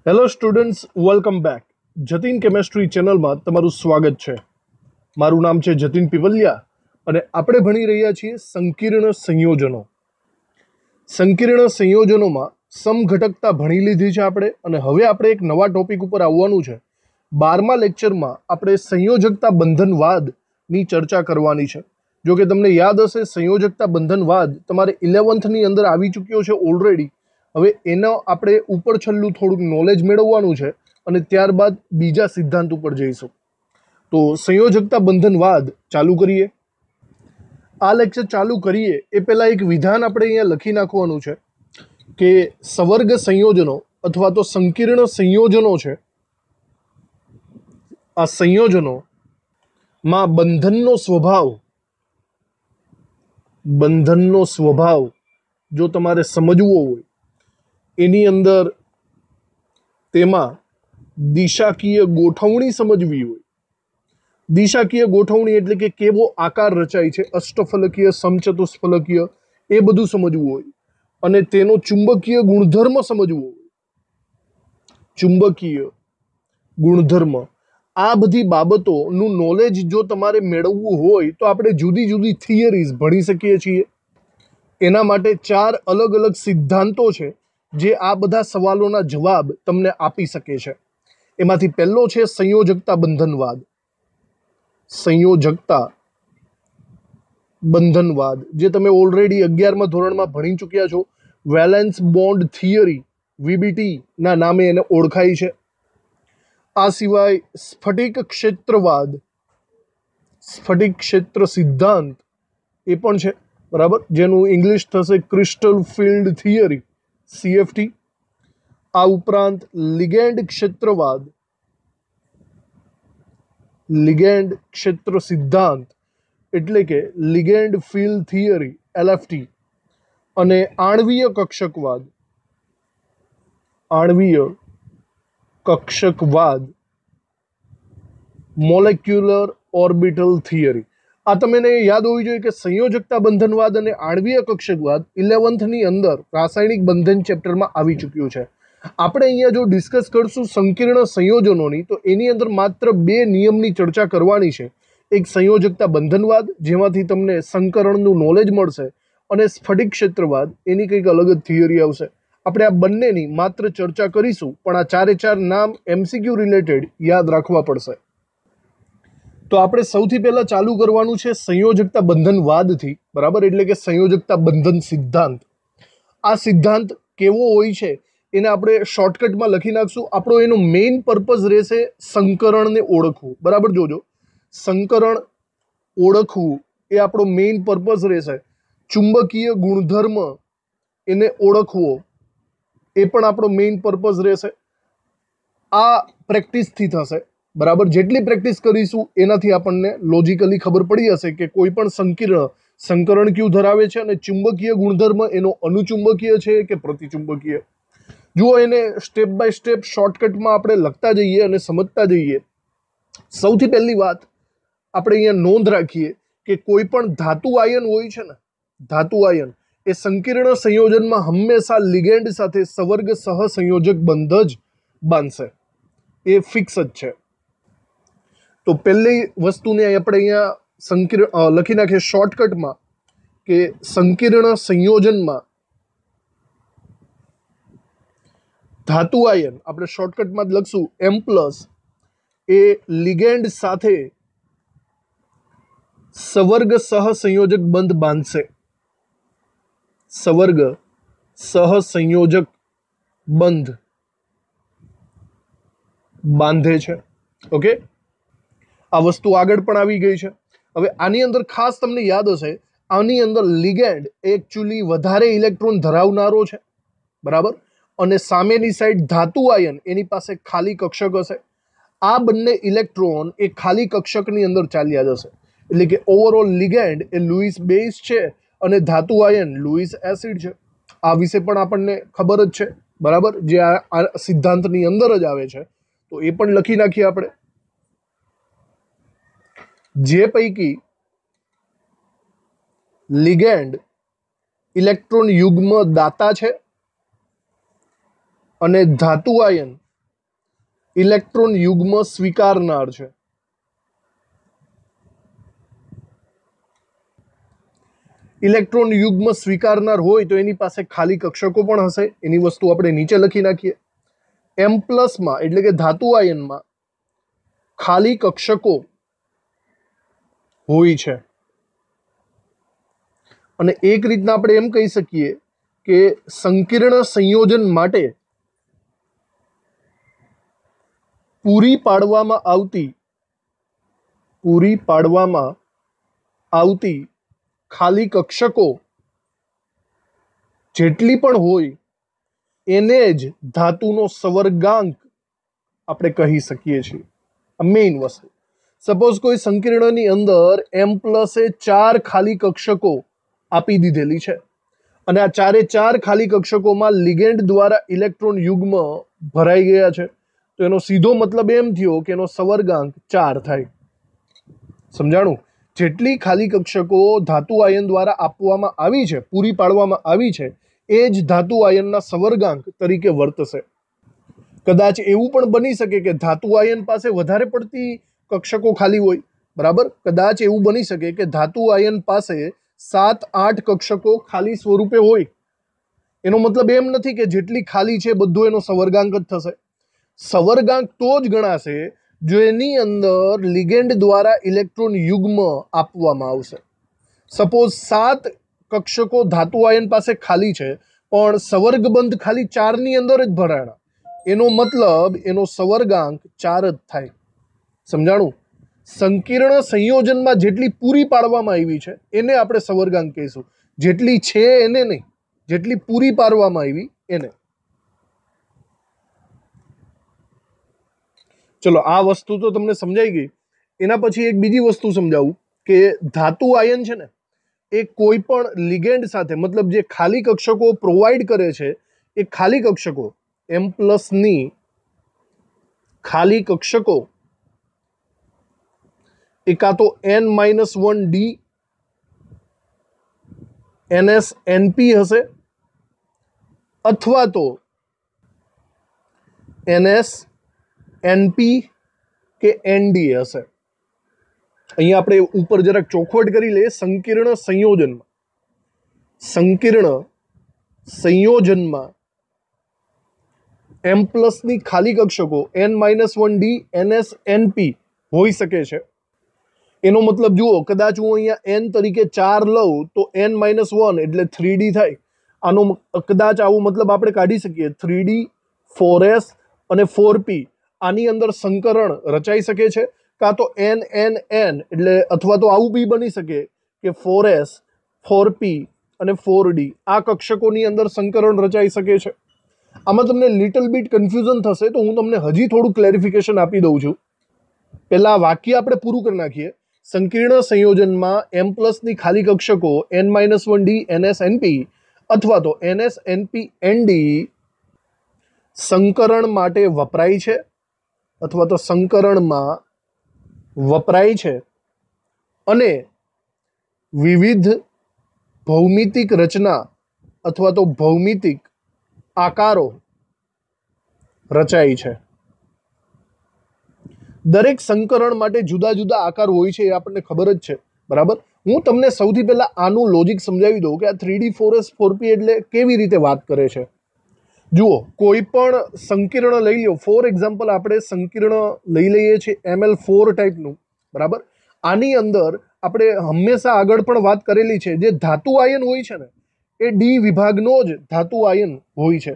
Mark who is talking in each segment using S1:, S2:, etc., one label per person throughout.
S1: Hello students, welcome back. Jatin chemistry ચેનલમાં તમારું સ્વાગત છે. મારું નામ છે જતીન પીવલિયા અને આપણે ભણી રહ્યા છીએ સંકીર્ણ સંયોજનો. સંકીર્ણ સંયોજનોમાં સમઘટકતા ભણી લીધી છે આપણે અને હવે આપણે એક નવા ટોપિક ઉપર આવવાનું છે. 12મા લેક્ચરમાં આપણે સંયોજકતા બંધનવાદની ચર્ચા કરવાની છે. જો કે તમને યાદ હશે, સંયોજકતા બંધનવાદ તમારે 11th ની અંદર આવી ચૂક્યો છે ઓલરેડી. હવે એનો આપણે ઉપર છલ્લું થોડુંક નોલેજ મેળવવાનું છે અને ત્યારબાદ બીજા સિદ્ધાંત ઉપર જઈશું. તો સંયોજકતા બંધનવાદ ચાલુ કરીએ. આ લેક્ચર ચાલુ કરીએ એ પહેલાં એક વિધાન આપણે અહીંયા લખી નાખવાનું છે કે સવર્ગ સંયોજનો અથવા તો સંકીર્ણ સંયોજનો છે, આ સંયોજનોમાં બંધનનો સ્વભાવ જો તમારે સમજવો હોય, એની અંદર તેમાં દિશાકીય ગોઠવણી સમજવી હોય. દિશાકીય ગોઠવણી એટલે કે કેવો આકાર રચાય છે, અષ્ટફલકીય, સમચતુષ્ફલકીય, એ બધું સમજવું હોય અને તેનો ચુંબકીય ગુણધર્મ સમજવો હોય. ચુંબકીય ગુણધર્મ, આ બધી બાબતોનું નોલેજ જો તમારે મેળવવું હોય તો આપણે જુદી જુદી થિયરીઝ ભણી શકીએ છીએ. એના માટે 4 અલગ અલગ સિદ્ધાંતો છે જે આ બધા સવાલોના જવાબ તમને આપી શકે છે. એમાંથી પહેલો છે સંયોજકતા બંધનવાદ. સંયોજકતા બંધનવાદ જે તમે ઓલરેડી 11મા ધોરણમાં ભણી ચૂક્યા છો. વેલેન્સ બોન્ડ થિયરી, વીબીટી ના નામે એને ઓળખાય છે. આ સિવાય સ્ફટિક ક્ષેત્રવાદ, સ્ફટિક ક્ષેત્ર સિદ્ધાંત એ પણ છે, બરાબર, જેનું ઇંગ્લિશ થશે ક્રિસ્ટલ ફિલ્ડ થિયરી, CFT. આ ઉપરાંત લિગેન્ડ ક્ષેત્રવાદ, લિગેન્ડ ક્ષેત્ર સિદ્ધાંત એટલે કે લિગેન્ડ ફિલ્ડ થિયરી, LFT. અને આણ્વીય કક્ષકવાદ, આણ્વીય કક્ષકવાદ, મોલેક્યુલર ઓર્બિટલ થિયરી. આ તમને યાદ હોવી જોઈએ કે સંયોજકતા બંધનવાદ અને આણ્વીય કક્ષકવાદ 11th ની અંદર રાસાયણિક બંધન ચેપ્ટરમાં આવી ચૂક્યું છે. આપણે અહીંયા જો ડિસ્કસ કરશું સંકીર્ણ સંયોજનોની, તો એની અંદર માત્ર 2 નિયમની ચર્ચા કરવાની છે. એક સંયોજકતા બંધનવાદ, જેમાંથી તમને સંકરણનું નોલેજ મળશે, અને સ્ફટિક ક્ષેત્રવાદ, એની કંઈક અલગ જ થિયરી આવશે. આપણે આ બંનેની માત્ર ચર્ચા કરીશું, પણ આ 4 નામ MCQ રિલેટેડ યાદ રાખવા પડશે. તો આપણે સૌથી પહેલા ચાલુ કરવાનું છે સંયોજકતા બંધનવાદથી, બરાબર, એટલે કે સંયોજકતા બંધન સિદ્ધાંત. આ સિદ્ધાંત કેવો હોય છે એને આપણે શોર્ટકટમાં લખી નાખશું. આપણો એનો મેઇન પર્પઝ રહેશે સંકરણને ઓળખવું. બરાબર, જોજો, સંકરણ ઓળખવું એ આપણો મેઇન પર્પઝ રહેશે. ચુંબકીય ગુણધર્મ એને ઓળખવો એ પણ આપણો મેઇન પર્પઝ રહેશે. આ પ્રેક્ટિસથી થશે, બરાબર. જેટલી પ્રેક્ટિસ કરીશું એનાથી આપણને લોજિકલી ખબર પડી હશે કે કોઈ પણ સંકરણ ક્યુ ધરાવે છે અને ચુંબકીય ગુણધર્મ એનો અનુચુંબકીય છે કે પ્રતિચુંબકીય. જુઓ, એને સ્ટેપ બાય સ્ટેપ શોર્ટકટમાં આપણે લખતા જઈએ અને સમજતા જઈએ. સૌથી પહેલી વાત આપણે અહીંયા નોંધ રાખીએ કે કોઈ પણ ધાતુ આયન હોય છે ને, ધાતુ આયન એ સંકીર્ણ સંયોજનમાં હંમેશા લિગેન્ડ સાથે સવર્ગ સહસંયોજક બંધ જ બાંધશે. એ ફિક્સ જ છે. તો પહેલી વસ્તુને આપણે અહીંયા લખી નાખીએ શોર્ટકટમાં કે સંકીર્ણ સંયોજનમાં ધાતુ આયન, આપણે શોર્ટકટમાં જ લખશું M+, એ લિગેન્ડ સાથે સવર્ગ સહસંયોજક બંધ બાંધશે. સવર્ગ સહસંયોજક બંધ બાંધે છે. ઓકે, આ વસ્તુ આગળ પણ આવી ગઈ છે. હવે આની અંદર ખાસ તમને યાદ હશે, આની અંદર લિગેન્ડ એકચ્યુઅલી વધારે ઇલેક્ટ્રોન ધરાવનારો છે, બરાબર, અને સામેની સાઈડ ધાતુ આયન એની પાસે ખાલી કક્ષક હશે. આ બંને ઇલેક્ટ્રોન એ ખાલી કક્ષકની અંદર ચાલ્યા જશે. એટલે કે ઓવરઓલ લિગેન્ડ એ લુઈસ બેઝ છે અને ધાતુ આયન લુઈસ એસિડ છે. આ વિશે પણ આપણને ખબર જ છે, બરાબર, જે આ સિદ્ધાંતની અંદર જ આવે છે. તો એ પણ લખી નાખીએ આપણે. જે પૈકી લિગેન્ડ ઇલેક્ટ્રોન યુગ્મ દાતા છે અને ધાતુ આયન ઇલેક્ટ્રોન યુગ્મ સ્વીકારનાર છે. ઇલેક્ટ્રોન યુગ્મ સ્વીકારનાર હોય તો એની પાસે ખાલી કક્ષકો પણ હશે. એની વસ્તુ આપણે નીચે લખી નાખીએ. M+ માં એટલે કે ધાતુ આયનમાં ખાલી કક્ષકો હોય છે. અને એક રીતના આપણે એમ કહી શકીએ કે સંકીર્ણ સંયોજન માટે પૂરી પાડવામાં આવતી ખાલી કક્ષકો જેટલી પણ હોય એને જ ધાતુનો સવર્ગાંક આપણે કહી શકીએ છીએ. આ મેઇન વસ્તુ. સપોઝ કોઈ સંકીર્ણની અંદર M+ એ 4 ખાલી કક્ષકો આપી દીધેલી છે અને આ 4 ખાલી કક્ષકોમાં લિગેન્ડ દ્વારા ઇલેક્ટ્રોન યુગ્મ ભરાઈ ગયા છે, તો એનો સીધો મતલબ એમ થયો કે એનો સવર્ગાંક 4 થાય. સમજાણું? જેટલી ખાલી કક્ષકો ધાતુ આયન દ્વારા આપવામાં આવી છે, પૂરી પાડવામાં આવી છે, એ જ ધાતુ આયનના સવર્ગાંક તરીકે વર્તશે. કદાચ એવું પણ બની શકે કે ધાતુ આયન પાસે વધારે પડતી કક્ષકો ખાલી હોય. બરાબર? કદાચ એવું બની શકે કે ધાતુ આયન પાસે 7-8 કક્ષકો ખાલી સ્વરૂપે હોય. એનો મતલબ એમ નથી કે જેટલી ખાલી છે બધો એનો સવર્ગાંક જ થશે. સવર્ગાંક તો જ ગણાશે જો એની અંદર લિગેન્ડ દ્વારા ઇલેક્ટ્રોન યુગ્મ આપવામાં આવશે. સપોઝ 7 કક્ષકો ધાતુ આયન પાસે ખાલી છે પણ સવર્ગબંધ ખાલી 4 ની અંદર જ ભરાણા, એનો મતલબ એનો સવર્ગાંક 4 જ થાય. સમજાણું? સંકીર્ણ સંયોજનમાં જેટલી પૂરી પાડવામાં આવી છે એને આપણે સવર્ગાંક કહીશું. જેટલી છે એને નહીં, જેટલી પૂરી પાડવામાં આવી એને. ચલો, આ વસ્તુ તો તમને સમજાઈ ગઈ. એના પછી એક બીજી વસ્તુ સમજાવું કે ધાતુ આયન છે ને એ કોઈ પણ લિગેન્ડ સાથે, મતલબ જે ખાલી કક્ષકો પ્રોવાઈડ કરે છે એ ખાલી કક્ષકો M+ ની ખાલી કક્ષકો એ કાં તો N-1D NsNp હશે અથવા તો NsNp કે Nd હશે. અહીંયા આપણે ઉપર જરાક ચોખવટ કરી લઈએ. સંકીર્ણ સંયોજનમાં M+ ની ખાલી કક્ષકો N-1D NsNp હોઈ શકે છે. એનો મતલબ જુઓ, કદાચ હું અહીંયા N તરીકે 4 લઉં તો N-1 એટલે 3D થાય. આનો કદાચ આવો મતલબ આપણે કાઢી શકીએ. 3D 4s અને 4p આની અંદર સંકરણ રચાઈ શકે છે. કાં તો NNN એટલે અથવા તો આવું બી બની શકે કે 4s 4p અને 4d આ કક્ષકોની અંદર સંકરણ રચાઈ શકે છે. આમાં તમને લિટલ બીટ કન્ફ્યુઝન થશે તો હું તમને હજી થોડું ક્લેરિફિકેશન આપી દઉં છું. પહેલા વાક્ય આપણે પૂરું કરી નાખીએ. સંકીર્ણ સંયોજનમાં M+ ની ખાલી કક્ષકો N-1D NsNp અથવા તો NsNp Nd સંકરણ માટે વપરાય છે અથવા તો સંકરણમાં વપરાય છે અને વિવિધ ભૌમિતિક રચના અથવા તો ભૌમિતિક આકારો રચાય છે. દરેક સંકરણ માટે જુદા જુદા આકાર હોય છે, એ આપણને ખબર જ છે. બરાબર? હું તમને સૌથી પહેલા આનું લોજિક સમજાવી દઉં કે આ 3D 4s 4p એટલે કેવી રીતે વાત કરે છે. જુઓ, કોઈ પણ સંકીર્ણ લઈ લો. ફોર એક્ઝામ્પલ આપણે સંકીર્ણ લઈ લઈએ છીએ Ml4 ટાઈપનું. બરાબર? આની અંદર આપણે હંમેશા આગળ પણ વાત કરેલી છે, જે ધાતુ આયન હોય છે ને એ D વિભાગનો જ ધાતુ આયન હોય છે.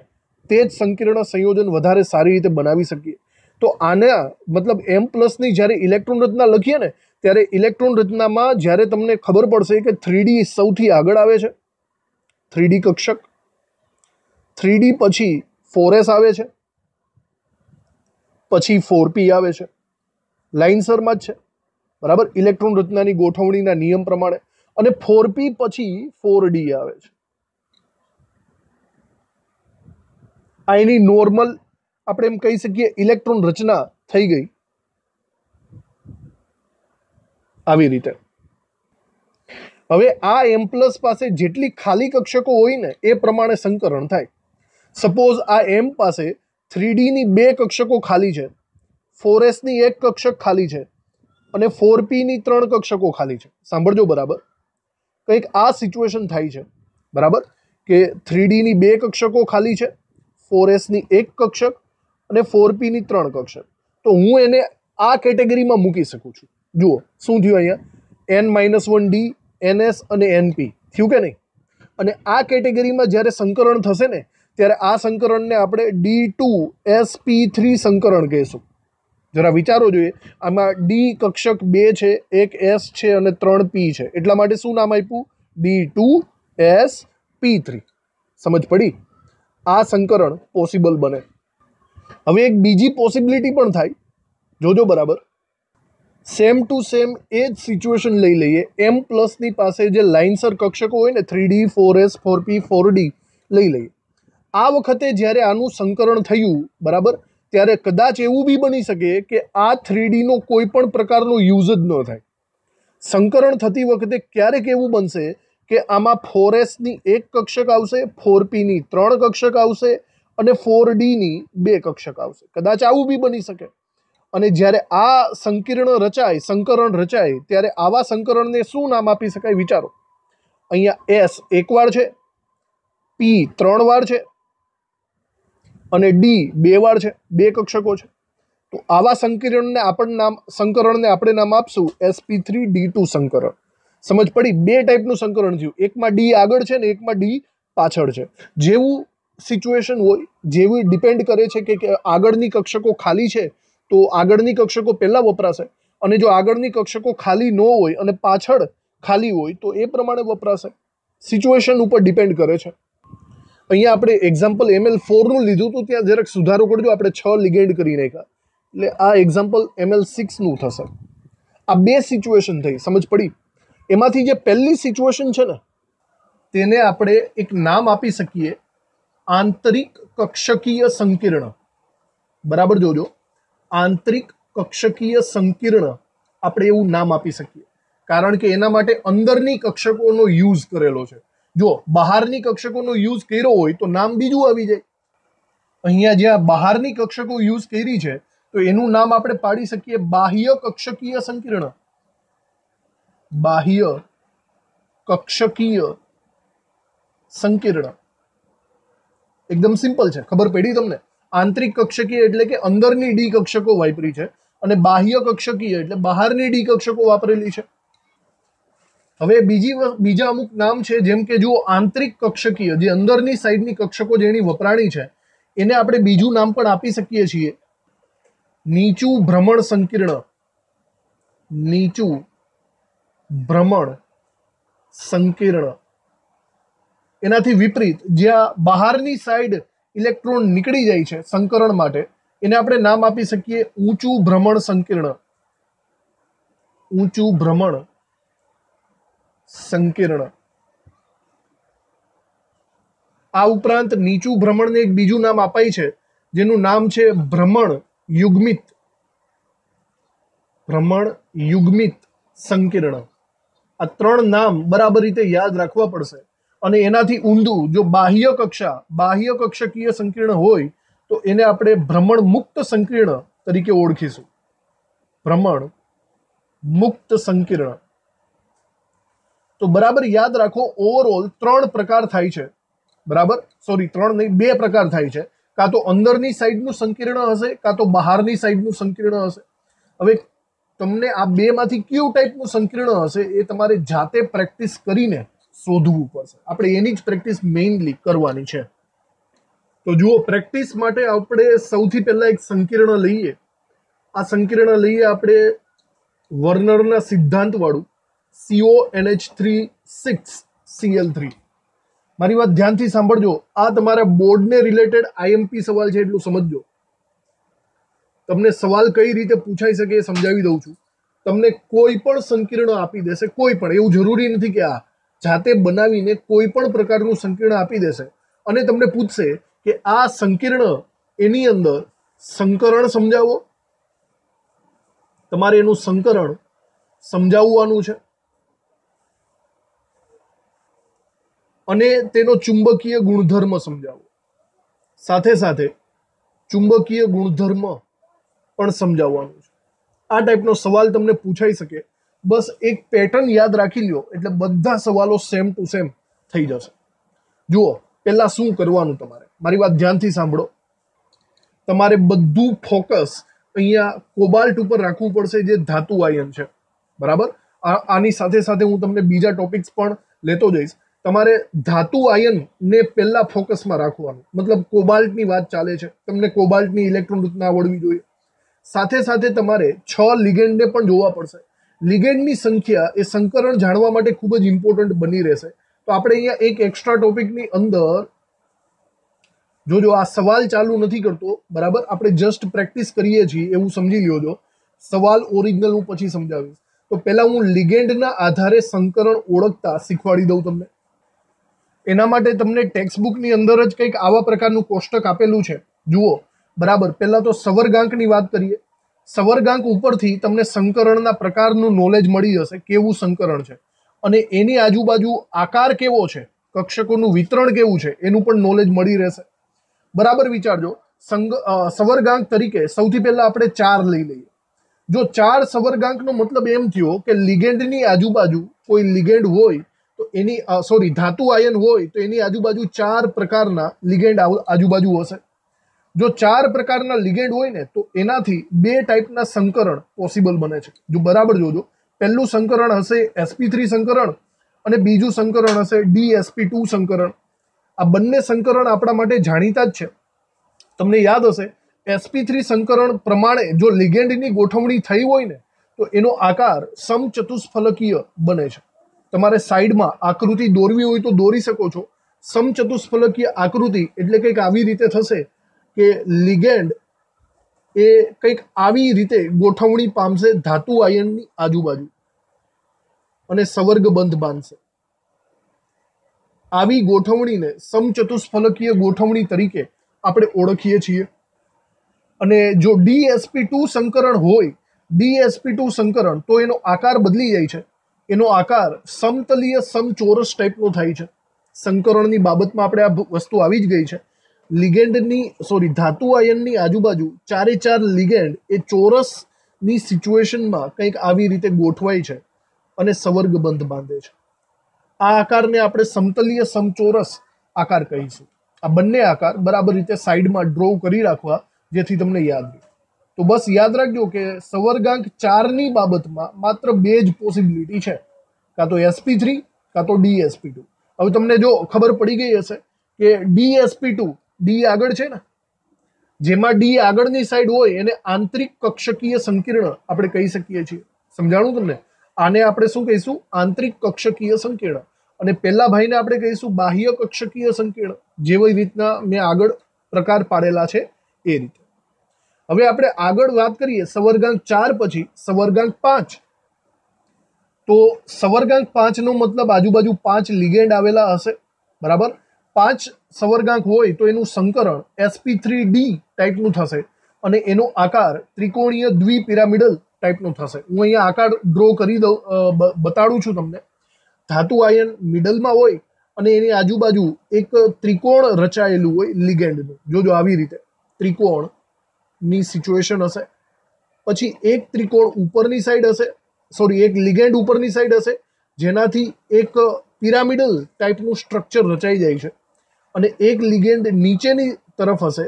S1: તે જ સંકીર્ણ સંયોજન વધારે સારી રીતે બનાવી શકીએ. તો આના મતલબ M+ ની જ્યારે ઇલેક્ટ્રોન રચના લખીએ ને ત્યારે ઇલેક્ટ્રોન રચનામાં જ્યારે તમને ખબર પડશે કે 3D સૌથી આગળ આવે છે, 3D કક્ષક, 3D પછી 4s આવે છે, પછી 4p આવે છે. લાઇનસરમાં જ છે. બરાબર? ઇલેક્ટ્રોન રચનાની ગોઠવણીના નિયમ પ્રમાણે. અને 4p પછી 4d આવે છે. આ એની નોર્મલ આપણે એમ કહી શકીએ ઇલેક્ટ્રોન રચના થઈ ગઈ. આવી રીતે હવે આ M+ પાસે જેટલી ખાલી કક્ષકો હોય ને એ પ્રમાણે સંકરણ થાય. સપોઝ આ M પાસે 3D ની 2 કક્ષકો ખાલી છે 4s ની એક કક્ષક ખાલી છે અને 4p ની 3 કક્ષકો ખાલી છે. સાંભળજો બરાબર, કંઈક આ સિચ્યુએશન થાય છે બરાબર, કે 3d ની 2 કક્ષકો ખાલી છે, 4s ની એક કક્ષક અને 4p ની 3 કક્ષક. તો હું એને આ કેટેગરીમાં મૂકી શકું છું. જુઓ શું થયું અહીંયા, n-1d, ns અને np થયું કે નહીં. અને આ કેટેગરીમાં જ્યારે સંકરણ થશે ને ત્યારે આ સંકરણને આપણે D2sp3 સંકરણ કહીશું. જરા વિચારો જોઈએ, આમાં ડી કક્ષક 2 છે, એક s છે અને 3 p છે, એટલા માટે શું નામ આપ્યું? D2sp3. સમજ પડી? આ સંકરણ પોસિબલ બને. હવે એક બીજી પોસિબિલિટી પણ થાય, જોજો બરાબર. સેમ ટુ સેમ એ જ સિચ્યુએશન લઈ લઈએ, m પ્લસની પાસે જે લાઇનસર કક્ષકો હોય ને 3d 4s 4p 4d લઈ લઈએ. આ વખતે જ્યારે આનું સંકરણ થયું બરાબર, ત્યારે કદાચ એવું બી બની શકે કે આ 3d નો કોઈ પણ પ્રકારનો યુઝ જ ન થાય. સંકરણ થતી વખતે ક્યારેક એવું બનશે કે આમાં 4s ની એક કક્ષક આવશે, 4p ની 3 કક્ષક આવશે અને 4d ની 2 કક્ષક આવશે. કદાચ આવું બી બની શકે. અને જ્યારે આ સંકરણ રચાય ત્યારે આવા સંકરણને શું નામ આપી શકાય? વિચારો. અહીંયા s એક વાર છે, p 3 વાર છે અને d 2 વાર છે, 2 કક્ષકો છે. તો આવા સંકરણને આપણે નામ આપશું sp3d2 સંકરણ. સમજ પડી? બે ટાઈપનું સંકરણ થયું, એકમાં d આગળ છે ને એકમાં d પાછળ છે. જેવું સિચ્યુએશન હોય, જેવું ડિપેન્ડ કરે છે કે આગળની કક્ષકો ખાલી છે તો આગળની કક્ષકો પહેલા વપરાશે, અને જો આગળની કક્ષકો ખાલી ન હોય અને પાછળ ખાલી હોય તો એ પ્રમાણે વપરાશે. સિચ્યુએશન ઉપર ડિપેન્ડ કરે છે. અહીંયા આપણે એક્ઝામ્પલ ml4 નું લીધું તો ત્યાં જરાક સુધારો કરજો, આપણે 6 લિગેન્ડ કરી નાખ્યા, એટલે આ એક્ઝામ્પલ ml6 નું થશે. આ બે સિચ્યુએશન થઈ, સમજ પડી? એમાંથી જે પહેલી સિચ્યુએશન છે ને તેને આપણે એક નામ આપી શકીએ આંતરિક કક્ષકીય સંકીર્ણ. બરાબર જોજો, આંતરિક કક્ષકીય સંકીર્ણ આપણે એવું નામ આપી શકીએ, કારણ કે એના માટે અંદરની કક્ષકોનો યુઝ કરેલો છે. જો બહારની કક્ષકોનો યુઝ કર્યો હોય તો નામ બીજું આવી જાય. અહીંયા જ્યાં બહારની કક્ષકો યુઝ કરી છે તો એનું નામ આપણે પાડી શકીએ બાહ્ય કક્ષકીય સંકીર્ણ. બાહ્ય કક્ષકીય સંકીર્ણ. એકદમ સિમ્પલ છે, ખબર પડી તમને? આંતરિક કક્ષકીય એટલે કે અંદરની ડી કક્ષકો વાપરી છે અને બાહ્ય કક્ષકીય એટલે બહારની ડી કક્ષકો વાપરેલી છે. હવે બીજા અમુક નામ છે, જેમ કે જો આંતરિક કક્ષકીય, જે અંદરની સાઈડની કક્ષકો જેની વપરાણી છે એને આપણે બીજું નામ પણ આપી શકીએ છીએ નીચું ભ્રમણ સંકીર્ણ. નીચું ભ્રમણ સંકીર્ણ. એનાથી વિપરીત જ્યાં બહારની સાઈડ ઇલેક્ટ્રોન નીકળી જાય છે સંકરણ માટે, એને આપણે નામ આપી શકીએ ઊંચું ભ્રમણ સંકીર્ણ. ઊંચું ભ્રમણ સંકીર્ણ. આ ઉપરાંત નીચું ભ્રમણને એક બીજું નામ અપાય છે જેનું નામ છે ભ્રમણ યુગ્મિત. ભ્રમણ યુગ્મિત સંકીર્ણ. આ ત્રણ નામ બરાબર રીતે યાદ રાખવા પડશે. અને એનાથી ઊંધું જો બાહ્ય કક્ષકીય સંકીર્ણ હોય તો એને આપણે ભ્રમણ મુક્ત સંકીર્ણ તરીકે ઓળખીશું. ભ્રમણ મુક્ત સંકીર્ણ. તો બરાબર યાદ રાખો, ઓવરઓલ 3 પ્રકાર થાય છે. બરાબર, સોરી 3 નહીં, 2 પ્રકાર થાય છે. કાં તો અંદરની સાઈડનું સંકીર્ણ હશે, કાં તો બહારની સાઈડનું સંકીર્ણ હશે. હવે તમને આ બેમાંથી કયું ટાઈપનું સંકીર્ણ હશે એ તમારે જાતે પ્રેક્ટિસ કરીને શોધવું પડશે. આપણે એની જ પ્રેક્ટિસ મેઇનલી કરવાની છે. તો જુઓ, પ્રેક્ટિસ માટે આપણે સૌથી પહેલા એક સંકીર્ણ લઈએ. આ સંકીર્ણ લઈએ આપણે વર્નરના સિદ્ધાંત વાળું CONH3 6Cl3. મારી વાત ધ્યાનથી સાંભળજો, આ તમારા બોર્ડને રિલેટેડ આઈએમપી સવાલ છે એટલું સમજજો. તમને સવાલ કઈ રીતે પૂછાઈ શકે એ સમજાવી દઉં છું. તમને કોઈ પણ સંકીર્ણ આપી દેશે, કોઈ પણ, એવું જરૂરી નથી કે આ જાતે બનાવીને કોઈ પણ પ્રકારનું સંકીર્ણ આપી દેશે અને તમને પૂછશે કે આ સંકીર્ણ એની અંદર સંકરણ સમજાવો. તમારે એનું સંકરણ સમજાવવાનું છે અને તેનો ચુંબકીય ગુણધર્મ સમજાવો. સાથે સાથે ચુંબકીય ગુણધર્મ પણ સમજાવવાનું છે. આ ટાઈપનો સવાલ તમને પૂછાઈ શકે. બસ એક પેટર્ન યાદ રાખી લ્યો એટલે બધા સવાલો સેમ ટુ સેમ થઈ જશે. જુઓ, પહેલા શું કરવાનું તમારે, મારી વાત ધ્યાનથી સાંભળો. તમારે બધું ફોકસ અહીંયા કોબાલ્ટ ઉપર રાખવું પડશે, જે ધાતુ આયન છે. બરાબર, આની સાથે સાથે હું તમને બીજા ટોપિક્સ પણ લેતો જઈશ. તમારે ધાતુ આયનને પહેલા ફોકસમાં રાખવાનું. મતલબ કોબાલ્ટની વાત ચાલે છે, તમને કોબાલ્ટની ઇલેક્ટ્રોન રચના આવડવી જોઈએ. સાથે સાથે તમારે 6 લિગેન્ડને પણ જોવા પડશે. લિગેન્ડની સંખ્યા એ સંકરણ જાણવા માટે ખૂબ જ ઇમ્પોર્ટન્ટ બની રહેશે. તો આપણે અહીંયા એક એક્સ્ટ્રા ટોપિકની અંદર જો આ સવાલ ચાલુ નથી કરતો, બરાબર, આપણે જસ્ટ પ્રેક્ટિસ કરીએ છીએ એવું સમજી લ્યો. જો સવાલ ઓરિજિનલ હું પછી સમજાવીશ. તો પહેલા હું લિગેન્ડના આધારે સંકરણ ઓળખતા શીખવાડી દઉં તમને. એના માટે તમને ટેક્સ્ટબુકની અંદર જ કંઈક આવા પ્રકારનું કોષ્ટક આપેલું છે. જુઓ, બરાબર, પહેલા તો સવર્ગાંકની વાત કરીએ. સવર્ગાંક ઉપરથી તમને સંકરણના પ્રકારનું નોલેજ મળી જશે, કેવું સંકરણ છે અને એની આજુબાજુ આકાર કેવો છે, કક્ષકોનું વિતરણ કેવું છે, એનું પણ નોલેજ મળી રહેશે. બરાબર વિચારજો. સવર્ગાંક તરીકે સૌથી પહેલા આપણે 4 લઈ લઈએ. જો 4 સવર્ગાંકનો મતલબ એમ થયો કે લિગેન્ડની આજુબાજુ કોઈ લિગેન્ડ હોય તો એની ધાતુ આયન હોય તો એની આજુબાજુ 4 પ્રકારના લિગેન્ડ આજુબાજુ હશે. જો 4 પ્રકારના લિગેન્ડ હોય ને તો એનાથી 2 ટાઈપના સંકરણ પોસિબલ બને છે. જો બરાબર જોજો, પહેલું સંકરણ હશે sp3 સંકરણ અને બીજું સંકરણ હશે dsp2 સંકરણ. આ બંને સંકરણ આપણા માટે જાણીતા જ છે. તમને યાદ હશે, sp3 સંકરણ પ્રમાણે જો લિગેન્ડની ગોઠવણી થઈ હોય ને તો એનો આકાર સમચતુષ્ફલકીય બને છે. તમારે સાઈડમાં આકૃતિ દોરવી હોય તો દોરી શકો છો. સમચતુષ્ફલકીય આકૃતિ એટલે કંઈક આવી રીતે થશે કે લિગેન્ડ એ કંઈક આવી રીતે ગોઠવણી પામશે ધાતુ આયનની આજુબાજુ અને સવર્ગબંધ બાંધશે. આવી ગોઠવણીને સમચતુષ્ફલકીય ગોઠવણી તરીકે આપણે ઓળખીએ છીએ. અને જો dsp2 સંકરણ હોય, dsp2 સંકરણ, તો એનો આકાર બદલી જાય છે. એનો આકાર સમતલીય સમચોરસ ટાઈપનો થાય છે. સંકરણની બાબતમાં આપણે આ વસ્તુ આવી જ ગઈ છે. ધાતુ આયનની આજુબાજુ 4 લિગેન્ડ એ ચોરસની સિચ્યુએશનમાં કંઈક આવી રીતે ગોઠવાય છે અને સવર્ગબંધ બાંધે છે. આ આકારને આપણે સમતલીય સમચોરસ આકાર કહીશું. આ બંને આકાર બરાબર રીતે સાઈડમાં ડ્રો કરી રાખવા, જેથી તમને યાદ રહે. તો બસ યાદ રાખજો કે સવર્ગાંક 4ની બાબતમાં માત્ર 2 જ પોસિબિલિટી છે, કાં તો sp3 કાં તો dsp2. હવે તમને જો ખબર પડી ગઈ હશે કે dsp2, ડી આગળ છે ને, જેમાં ડી આગળની સાઈડ હોય એને આંતરિક કક્ષકીય સંકીર્ણ આપણે કહી શકીએ છીએ. સમજાણું તમને? આને આપણે શું કહીશું? આંતરિક કક્ષકીય સંકીર્ણ. અને પેલા ભાઈને આપણે કહીશું બાહ્ય કક્ષકીય સંકીર્ણ, જેવી રીતના મેં આગળ પ્રકાર પાડેલા છે એ રીતે. હવે આપણે આગળ વાત કરીએ સવર્ગાંક 4 પછી સવર્ગાંક 5. તો સવર્ગાંક 5 નો મતલબ આજુબાજુ 5 લિગેન્ડ આવેલા હશે. બરાબર, 5 સવર્ગાંક હોય તો એનું સંકરણ sp3d ટાઈપનું થશે અને એનો આકાર ત્રિકોણીય દ્વિપિરામિડલ ટાઈપનું થશે. હું અહીંયા આકાર ડ્રો કરી દઉં, બતાડું છું તમને. ધાતુ આયન મિડલમાં હોય અને એની આજુબાજુ એક ત્રિકોણ રચાયેલું હોય લિગેન્ડનું. જોજો આવી રીતે ત્રિકોણની સિચ્યુએશન હશે. પછી એક ત્રિકોણ ઉપરની સાઈડ હશે, એક લિગેન્ડ ઉપરની સાઈડ હશે, જેનાથી એક પિરામિડલ ટાઈપનું સ્ટ્રક્ચર રચાઈ જાય છે. અને એક લિગેન્ડ નીચેની તરફ હશે.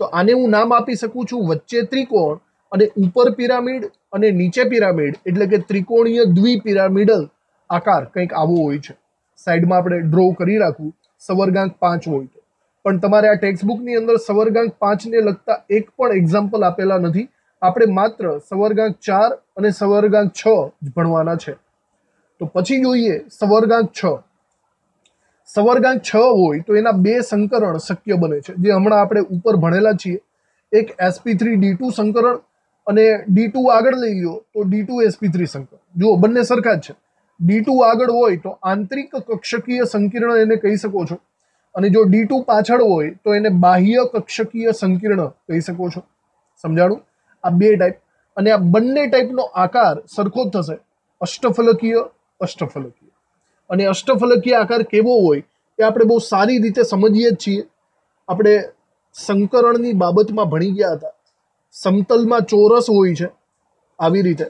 S1: તો આને હું નામ આપી શકું છું વચ્ચે ત્રિકોણ અને ઉપર પિરામિડ અને નીચે પિરામિડ, એટલે કે ત્રિકોણીય દ્વિપિરામિડલ આકાર કંઈક આવો હોય છે. સાઈડમાં આપણે ડ્રો કરી રાખવું સવર્ગાંક 5 હોય તો. પણ તમારે આ ટેક્સ્ટબુકની અંદર સવર્ગાંક 5ને લગતા એક પણ એક્ઝામ્પલ આપેલા નથી. આપણે માત્ર સવર્ગાંક 4 અને સવર્ગાંક 6 જ ભણવાના છે. તો પછી જોઈએ સવર્ગાંક 6. સવર્ગાંક 6 હોય તો એના 2 સંકરણ શક્ય બને છે, જે હમણાં આપણે ઉપર ભણેલા છીએ. એક sp3d2 સંકરણ અને d2 આગળ લઈ લો તો d2 sp3 સંકરણ. જુઓ, બંને સરખા જ છે. d2 આગળ હોય તો આંતરિક કક્ષકીય સંકીર્ણ એને કહી શકો છો, અને જો d2 પાછળ હોય તો એને બાહ્ય કક્ષકીય સંકીર્ણ કહી શકો છો. સમજાણું? આ 2 ટાઈપ, અને આ બંને ટાઈપનો આકાર સરખો જ થશે, અષ્ટફલકીય અષ્ટફલકીય. અને અષ્ટફલકીય આકાર કેવો હોય એ આપણે બહુ સારી રીતે સમજીએ જ છીએ. આપણે સંકરણની બાબતમાં ભણી ગયા હતા. સમતલમાં ચોરસ હોય છે આવી રીતે,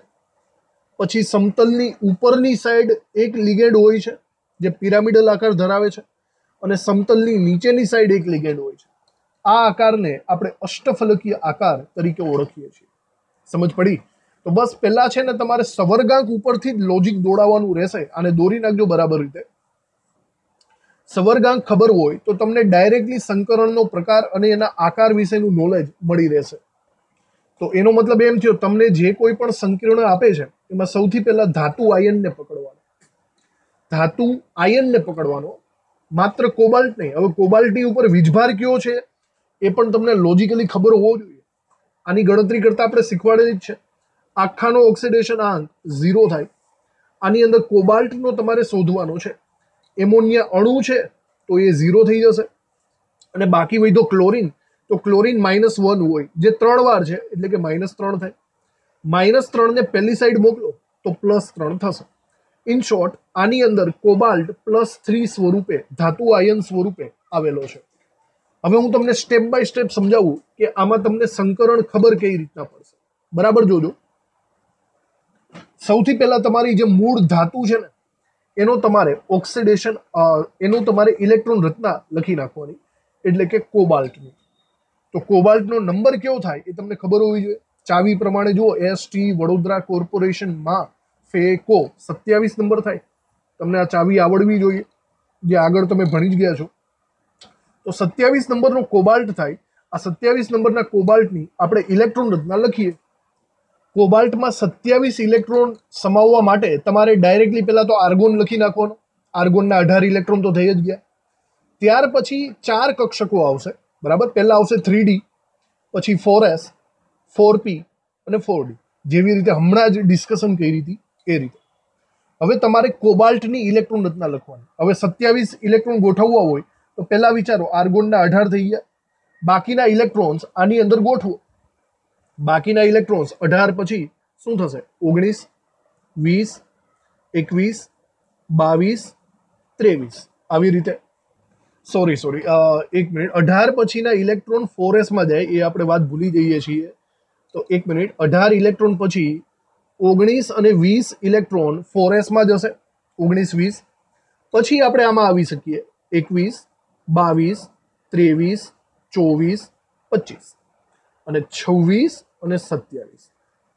S1: પછી સમતલની ઉપરની સાઈડ એક લિગેન્ડ હોય છે જે પિરામિડલ આકાર ધરાવે છે, અને સમતલની નીચેની સાઈડ એક લિગેન્ડ હોય છે. આ આકારને આપણે અષ્ટફલકીય આકાર તરીકે ઓળખીએ છીએ. સમજ પડી? તો બસ પહેલા છે ને તમારે સવર્ગાંક ઉપરથી જ લોજિક દોડાવવાનું રહેશે, અને દોરી નાખજો બરાબર રીતે. સવર્ગાંક ખબર હોય તો તમને ડાયરેક્ટલી સંકરણનો પ્રકાર અને એના આકાર વિશેનું નોલેજ મળી રહેશે. તો એનો મતલબ એમ થયો, તમને જે કોઈ પણ સંકીર્ણ આપે છે એમાં સૌથી પહેલા ધાતુ આયનને પકડવાનો. ધાતુ આયનને પકડવાનો, માત્ર કોબાલ્ટ નહીં. હવે કોબાલ્ટની ઉપર વીજભાર કયો છે એ પણ તમને લોજિકલી ખબર હોવો જોઈએ. આની ગણતરી કરતા આપણે શીખવાડેલી જ છે. આખાનો ઓક્સિડેશન આંક 0 થાય. આની અંદર કોબાલ્ટનો તમારે શોધવાનો છે. એમોનિયા અણુ છે તો એ 0 થઈ જશે, અને બાકી વધ્યો ક્લોરીન, તો ક્લોરીન -1 હોય જે 3 વાર છે એટલે કે -3 થાય. -3 ને પહેલી સાઈડ મોકલો તો +3 થશે. ઇન શોર્ટ, આની અંદર કોબાલ્ટ +3 સ્વરૂપે, ધાતુ આયન સ્વરૂપે આવેલો છે. હવે હું તમને સ્ટેપ બાય સ્ટેપ સમજાવું કે આમાં તમને સંકરણ ખબર કઈ રીતના પડશે. બરાબર જોજો. સૌથી પહેલા તમારી જે મૂળ ધાતુ છે ને એનો તમારે ઓક્સિડેશન, એનું તમારે ઇલેક્ટ્રોન રચના લખી નાખવાની, એટલે કે કોબાલ્ટની. તો કોબાલ્ટનો નંબર કેવો થાય એ તમને ખબર હોવી જોઈએ. ચાવી પ્રમાણે જુઓ, ST વડોદરા કોર્પોરેશનમાં ફેકો 27 નંબર થાય. તમને આ ચાવી આવડવી જોઈએ, જે આગળ તમે ભણી જ ગયા છો. તો 27 નંબરનો કોબાલ્ટ થાય. આ 27 નંબરના કોબાલ્ટની આપણે ઇલેક્ટ્રોન રચના લખીએ. કોબાલ્ટમાં 27 ઇલેક્ટ્રોન સમાવવા માટે તમારે ડાયરેક્ટલી પહેલા તો આર્ગોન લખી નાખવાનો. આર્ગોનના 18 ઇલેક્ટ્રોન તો થઈ જ ગયા. ત્યાર પછી 4 કક્ષકો આવશે. બરાબર, પહેલા આવશે 3D, પછી 4s, 4p અને 4d, જેવી રીતે હમણાં જ ડિસ્કશન કરી હતી એ રીતે. હવે તમારે કોબાલ્ટની ઇલેક્ટ્રોન રચના લખવાની. હવે 27 ઇલેક્ટ્રોન ગોઠવવા હોય તો પહેલા વિચારો, આર્ગોનના 18 થઈ ગયા, બાકીના ઇલેક્ટ્રોન્સ આની અંદર ગોઠવો. બાકીના ઇલેક્ટ્રોન્સ 18 પછી શું થશે? 19, 20, 21, 22, 23, આવી રીતે. સોરી, એક મિનિટ. 18 પછીના ઇલેક્ટ્રોન 4s માં જાય, એ આપણે વાત ભૂલી જઈએ છીએ. તો એક મિનિટ. 18 ઇલેક્ટ્રોન પછી 19 અને 20 ઇલેક્ટ્રોન 4s માં જશે. 19, 20 પછી આપણે આમાં આવી શકીએ 21, 22, 23, 24, 25 અને 26 અને 27.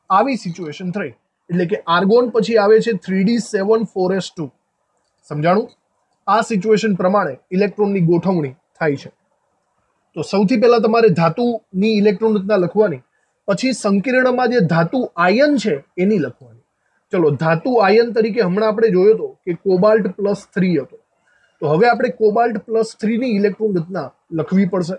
S1: આવી સિચ્યુએશન થઈ. એટલે કે આર્ગોન પછી આવે છે 3d7 4s2. સમજાણું? આ સિચ્યુએશન પ્રમાણે ઇલેક્ટ્રોનની ગોઠવણી થાય છે. તો સૌથી પહેલા તમારે ધાતુની ઇલેક્ટ્રોન રચના લખવાની, પછી સંકીર્ણમાં જે ધાતુ આયન છે એની લખવાની. ચલો, ધાતુ આયન તરીકે હમણાં આપણે જોયો હતો કે કોબાલ્ટ +3 હતો. તો હવે આપણે કોબાલ્ટ +3 ની ઇલેક્ટ્રોન રચના લખવી પડશે.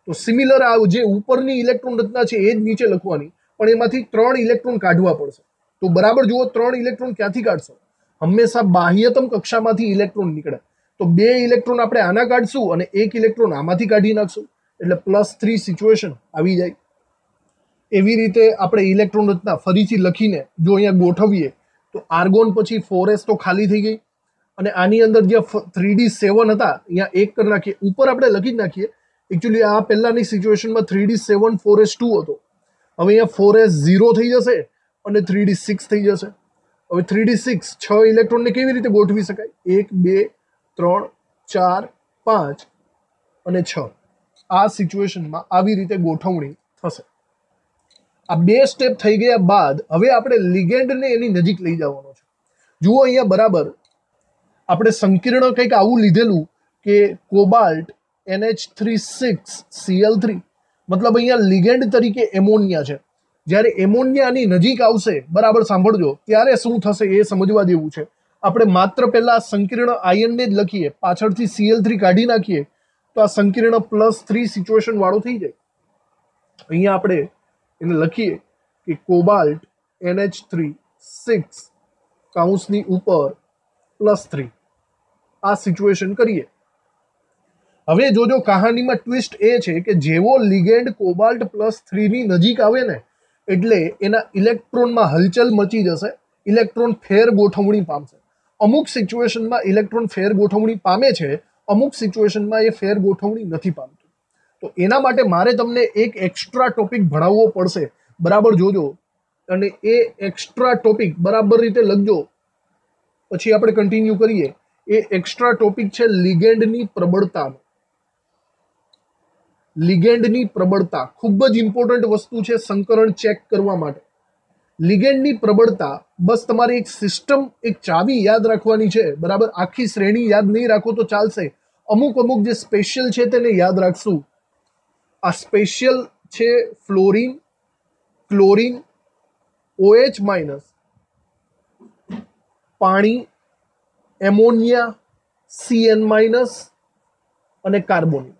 S1: તો સિમિલર આ જે ઉપરની ઇલેક્ટ્રોન રચના છે એ જ નીચે લખવાની, પણ એમાંથી 3 ઇલેક્ટ્રોન કાઢવા પડશે. તો બરાબર જુઓ, 3 ઇલેક્ટ્રોન ક્યાંથી કાઢશો? હંમેશા બાહ્યતમ કક્ષામાંથી ઇલેક્ટ્રોન નીકળે. તો 2 ઇલેક્ટ્રોન આપણે આના કાઢશું અને 1 ઇલેક્ટ્રોન આમાંથી કાઢી નાખશું, એટલે +3 સિચ્યુએશન આવી જાય. એવી રીતે આપણે ઇલેક્ટ્રોન રચના ફરીથી લખીને જો અહીંયા ગોઠવીએ તો આર્ગોન પછી 4s તો ખાલી થઈ ગઈ, અને આની અંદર જે 3d7 હતા અહીંયા 1 કરી નાખીએ. ઉપર આપણે લખી જ નાખીએ. એકચ્યુઅલી આ પહેલાની સિચ્યુએશનમાં 3d7 4s2 હતો. હવે અહીંયા 4s 0 થઈ જશે અને 3d6 થઈ જશે. હવે 3d6 6 ઇલેક્ટ્રોનને કેવી રીતે ગોઠવી શકાય? 1, 2, 3, 4, 5 અને 6. આ સિચ્યુએશનમાં આવી રીતે ગોઠવણી થશે. આ 2 સ્ટેપ થઈ ગયા બાદ હવે આપણે લિગેન્ડને એની નજીક લઈ જવાનો છે. જુઓ અહીંયા બરાબર આપણે સંકીર્ણ કંઈક આવું લીધેલું કે કોબાલ્ટ NH3 મતલબ અહીંયા લિગેન્ડ તરીકે એમોનિયા છે. જ્યારે એમોનિયાની નજીક આવશે, બરાબર સાંભળજો, ત્યારે શું થશે એ સમજવા જેવું છે. આપણે માત્ર પહેલા સંકીર્ણ આયનને જ લખીએ, પાછળથી Cl3 કાઢી નાખીએ તો આ સંકીર્ણ +3 સિચ્યુએશન વાળો થઈ જાય. અહીંયા આપણે એને લખીએ કે કોબાલ્ટ NH3 કૌંસની ઉપર +3. આ સિચ્યુએશન કરીએ. હવે જોજો, કહાનીમાં ટ્વિસ્ટ એ છે કે જેવો લિગેન્ડ કોબાલ્ટ +3 ની નજીક આવે ને એટલે એના ઇલેક્ટ્રોનમાં હલચલ મચી જશે, ઇલેક્ટ્રોન ફેર ગોઠવણી પામશે. અમુક સિચ્યુએશનમાં ઇલેક્ટ્રોન ફેર ગોઠવણી પામે છે, અમુક સિચ્યુએશનમાં એ ફેર ગોઠવણી નથી પામતું. તો એના માટે મારે તમને એક એક્સ્ટ્રા ટોપિક ભણાવવો પડશે, બરાબર જોજો, અને એ એક્સ્ટ્રા ટોપિક બરાબર રીતે લખજો, પછી આપણે કન્ટિન્યુ કરીએ. એ એક્સ્ટ્રા ટોપિક છે લિગેન્ડની પ્રબળતા. લિગેન્ડની પ્રબળતા ખૂબ જ ઇમ્પોર્ટન્ટ વસ્તુ છે સંકરણ ચેક કરવા માટે. લિગેન્ડની પ્રબળતા, બસ તમારે એક સિસ્ટમ, એક ચાવી યાદ રાખવાની છે, બરાબર. આખી શ્રેણી યાદ નહીં રાખો તો ચાલશે, અમુક અમુક જે સ્પેશિયલ છે તેને યાદ રાખશું. આ સ્પેશિયલ છે ફ્લોરિન, ક્લોરિન, OH માઇનસ, પાણી, એમોનિયા, CN માઇનસ અને કાર્બોનિલ.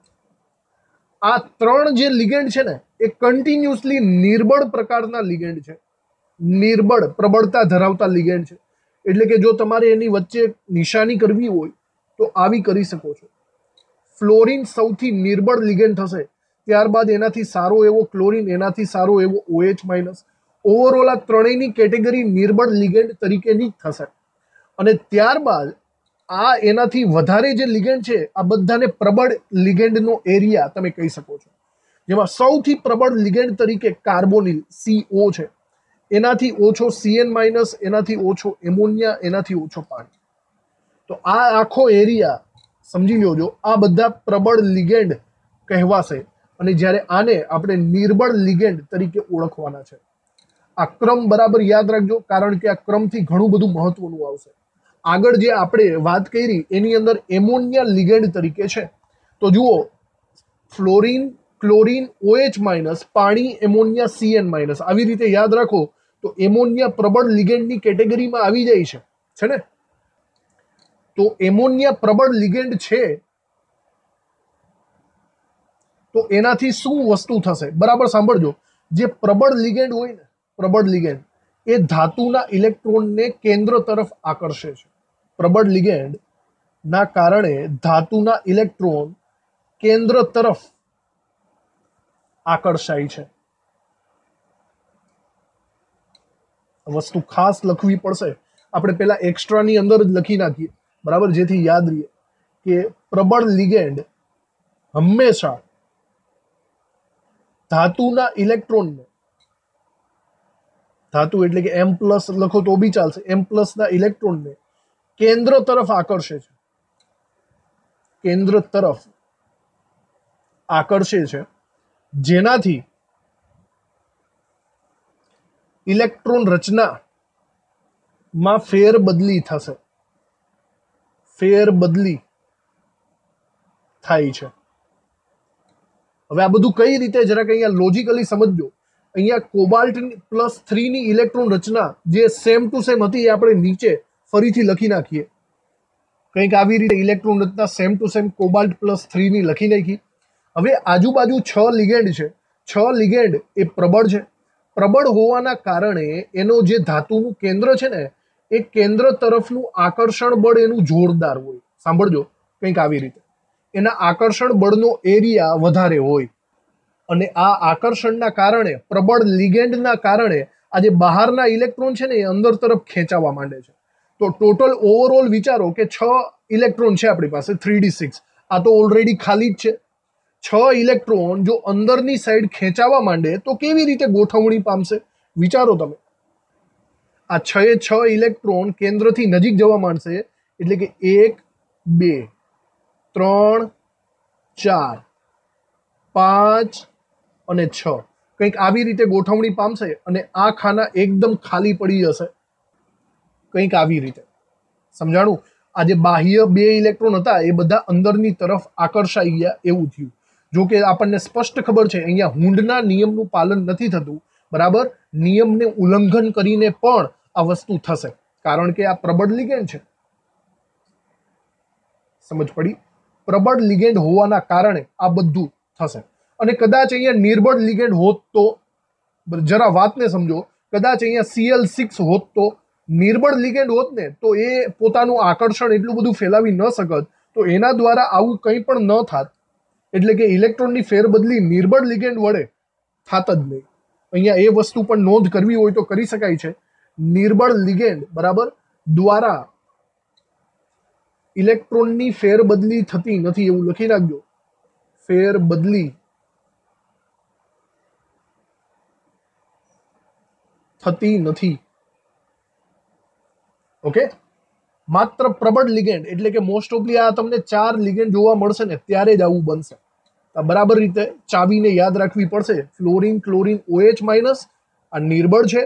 S1: આ ત્રણ જે લિગેન્ડ છે ને એ કન્ટિન્યુઅસલી નિર્બળ પ્રકારના લિગેન્ડ છે, નિર્બળ પ્રબળતા ધરાવતા લિગેન્ડ છે. એટલે કે જો તમારે એની વચ્ચે નિશાની કરવી હોય તો આવી કરી શકો છો. ફ્લોરિન સૌથી નિર્બળ લિગેન્ડ થશે, ત્યારબાદ એનાથી સારો એવો ક્લોરિન, એનાથી સારો એવો OH માઇનસ. ઓવરઓલ આ ત્રણેયની કેટેગરી નિર્બળ લિગેન્ડ તરીકેની જ થશે. અને ત્યારબાદ આ એનાથી વધારે જે લિગેન્ડ છે આ બધાને પ્રબળ લિગેન્ડનો એરિયા તમે કહી શકો છો. જેમાં સૌથી પ્રબળ લિગેન્ડ તરીકે કાર્બોનિલ CO છે, એનાથી ઓછો CN માઇનસ, એનાથી ઓછો એમોનિયા, એનાથી ઓછો પાણી. તો આ આખો એરિયા સમજી લેજો, આ બધા પ્રબળ લિગેન્ડ કહેવાશે. અને જ્યારે આને આપણે નિર્બળ લિગેન્ડ તરીકે ઓળખવાના છે. આ ક્રમ બરાબર યાદ રાખજો, કારણ કે આ ક્રમથી ઘણું બધું મહત્વનું આવશે. આગળ જે આપણે વાત કરી એની અંદર એમોનિયા લિગેન્ડ તરીકે છે. તો જુઓ, ફ્લોરિન, ક્લોરિન, OH માઇનસ, પાણી, એમોનિયા, CN માઇનસ, આવી રીતે યાદ રાખો તો એમોનિયા પ્રબળ લિગેન્ડની કેટેગરીમાં આવી જાય છે ને. તો એમોનિયા પ્રબળ લિગેન્ડ છે તો એનાથી શું વસ્તુ થશે, બરાબર સાંભળજો. જે પ્રબળ લિગેન્ડ હોય ને, પ્રબળ લિગેન્ડ એ ધાતુના ઇલેક્ટ્રોનને કેન્દ્ર તરફ આકર્ષે છે. પ્રબળ લિગેન્ડ ના કારણે ધાતુના ઇલેક્ટ્રોન કેન્દ્ર તરફ આકર્ષાય છે. વસ્તુ ખાસ લખવી પડશે, આપણે પેલા એક્સ્ટ્રાની અંદર જ લખી નાખીએ, બરાબર, જેથી યાદ રહે કે પ્રબળ લિગેન્ડ હંમેશા ધાતુના ઇલેક્ટ્રોનને, ધાતુ એટલે કે M+ લખો તો બી ચાલશે, M+ ના ઇલેક્ટ્રોનને કેન્દ્ર તરફ આકર્ષે છે, કેન્દ્ર તરફ આકર્ષે છે, જેનાથી ઇલેક્ટ્રોન રચનામાં ફેરબદલી થશે, ફેરબદલી થાય છે. હવે આ બધું કઈ રીતે, જરાક અહીંયા લોજિકલી સમજજો. અહીંયા કોબાલ્ટ+3 ની ઇલેક્ટ્રોન રચના જે સેમ ટુ સેમ હતી એ આપણે નીચે ફરીથી લખી નાખીએ. કંઈક આવી રીતે ઇલેક્ટ્રોન રચના સેમ ટુ સેમ કોબાલ્ટ+3 ની લખી નાખી. હવે આજુબાજુ 6 લિગેન્ડ છે. 6 લિગેન્ડ એ પ્રબળ છે. પ્રબળ હોવાના કારણે એનો જે ધાતુનું કેન્દ્ર છે ને એ કેન્દ્ર તરફનું આકર્ષણ બળ એનું જોરદાર હોય. સાંભળજો, કંઈક આવી રીતે એના આકર્ષણ બળનો એરિયા વધારે હોય. અને આ આકર્ષણના કારણે, પ્રબળ લિગેન્ડના કારણે આ જે બહારના ઇલેક્ટ્રોન છે ને એ અંદર તરફ ખેંચાવા માંડે છે. તો ટોટલ ઓવરઓલ વિચારો કે 6 ઇલેક્ટ્રોન છે આપણી પાસે, 3d6. આ તો ઓલરેડી ખાલી જ છે. 6 ઇલેક્ટ્રોન જો અંદરની સાઈડ ખેંચાવા માંડે તો કેવી રીતે ગોઠવણી પામશે, વિચારો તમે. આ 6 ઇલેક્ટ્રોન કેન્દ્રથી નજીક જવા માંડશે, એટલે કે 1, 2, 3, 4, 5 અને 6 કંઈક આવી રીતે ગોઠવણી પામશે. અને આ ખાના એકદમ ખાલી પડી જશે, કંઈક આવી રીતે. સમજાણું? આ જે બાહ્ય 2 ઇલેક્ટ્રોન હતા એ બધા અંદરની તરફ આકર્ષાઈ ગયા એવું થયું. જો કે આપણને સ્પષ્ટ ખબર છે અહીંયા હુન્ડના નિયમનું પાલન નથી થતું, બરાબર. નિયમને ઉલ્લંઘન કરીને પણ આ વસ્તુ થશે, કારણ કે આ પ્રબળ લિગેન્ડ છે. સમજ પડી? પ્રબળ લિગેન્ડ હોવાના કારણે આ બધું થશે. અને કદાચ અહીંયા નિર્બળ લિગેન્ડ હોત તો, જરા વાતને સમજો, કદાચ અહીંયા Cl6 હોત તો, નિર્બળ લિગેન્ડ હોત ને તો એ પોતાનું આકર્ષણ એટલું બધું ફેલાવી ન શકત, તો એના દ્વારા આવું કંઈ પણ ન થાત. એટલે કે ઇલેક્ટ્રોનની ફેરબદલી નિર્બળ લિગેન્ડ વડે થાત જ નહીં. અહીંયા એ વસ્તુ પણ નોંધ કરવી હોય તો કરી શકાય છે. નિર્બળ લિગેન્ડ બરાબર દ્વારા ઇલેક્ટ્રોનની ફેરબદલી થતી નથી એવું લખી નાખજો. ફેરબદલી થતી નથી. ઓકે, માત્ર પ્રબળ લિગેન્ડ એટલે કે મોસ્ટ ઓફલી આ તમને 4 લિગેન્ડ જોવા મળશે ને ત્યારે જ આવું બનશે. બરાબર રીતે ચાવીને યાદ રાખવી પડશે. ફ્લોરિન ક્લોરિન OH- આ નિર્બળ છે,